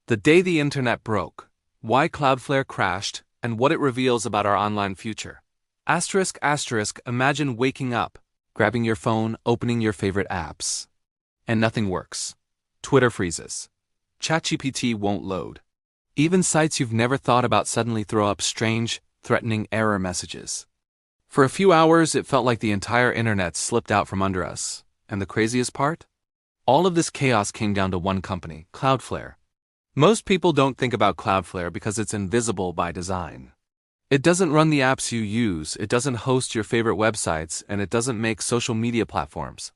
The day the internet broke, why Cloudflare crashed, and what it reveals about our online future. Asterisk asterisk, imagine waking up, grabbing your phone, opening your favorite apps, and nothing works. Twitter freezes. ChatGPT won't load. Even sites you've never thought about suddenly throw up strange, threatening error messages. For a few hours, it felt like the entire internet slipped out from under us. And the craziest part? All of this chaos came down to one company, Cloudflare. Most people don't think about Cloudflare because it's invisible by design. It doesn't run the apps you use, it doesn't host your favorite websites, and it doesn't make social media platforms.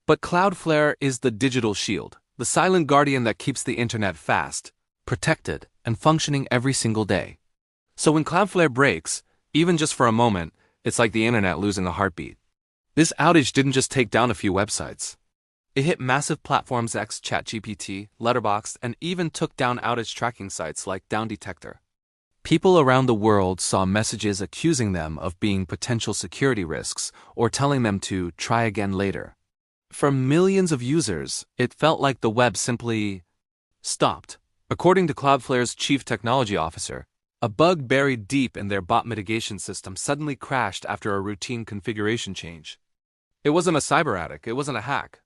But Cloudflare is the digital shield, the silent guardian that keeps the internet fast, protected, and functioning every single day. So when Cloudflare breaks, even just for a moment, it's like the internet losing a heartbeat. This outage didn't just take down a few websites. It hit massive platforms like ChatGPT, Letterboxd, and even took down outage tracking sites like Down Detector. People around the world saw messages accusing them of being potential security risks or telling them to try again later. For millions of users, it felt like the web simply stopped. According to Cloudflare's chief technology officer, a bug buried deep in their bot mitigation system suddenly crashed after a routine configuration change. It wasn't a cyber attack, it wasn't a hack.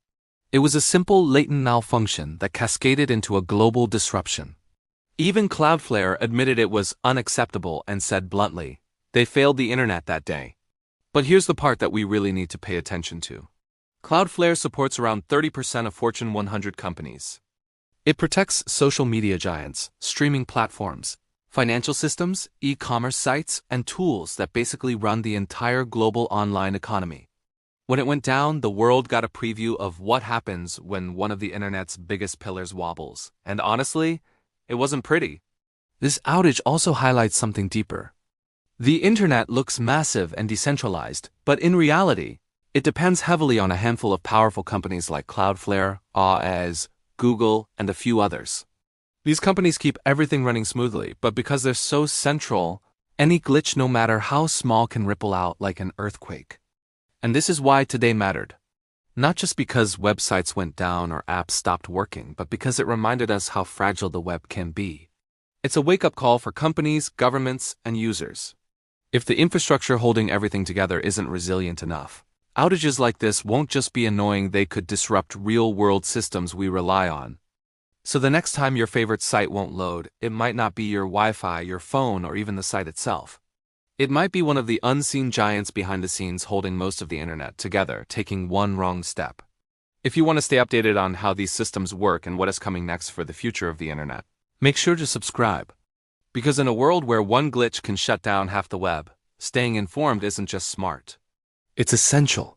It was a simple latent malfunction that cascaded into a global disruption. Even Cloudflare admitted it was unacceptable and said bluntly, they failed the internet that day. But here's the part that we really need to pay attention to. Cloudflare supports around 30% of Fortune 100 companies. It protects social media giants, streaming platforms, financial systems, e-commerce sites, and tools that basically run the entire global online economy. When it went down, the world got a preview of what happens when one of the internet's biggest pillars wobbles. And honestly, it wasn't pretty. This outage also highlights something deeper. The internet looks massive and decentralized, but in reality, it depends heavily on a handful of powerful companies like Cloudflare, outage, Google, and a few others. These companies keep everything running smoothly, but because they're so central, any glitch, no matter how small, can ripple out like an earthquake. And this is why today mattered. Not just because websites went down or apps stopped working, but because it reminded us how fragile the web can be. It's a wake-up call for companies, governments, and users. If the infrastructure holding everything together isn't resilient enough, outages like this won't just be annoying, they could disrupt real-world systems we rely on. So the next time your favorite site won't load, it might not be your Wi-Fi, your phone, or even the site itself. It might be one of the unseen giants behind the scenes holding most of the internet together, taking one wrong step. If you want to stay updated on how these systems work and what is coming next for the future of the internet, make sure to subscribe. Because in a world where one glitch can shut down half the web, staying informed isn't just smart. It's essential.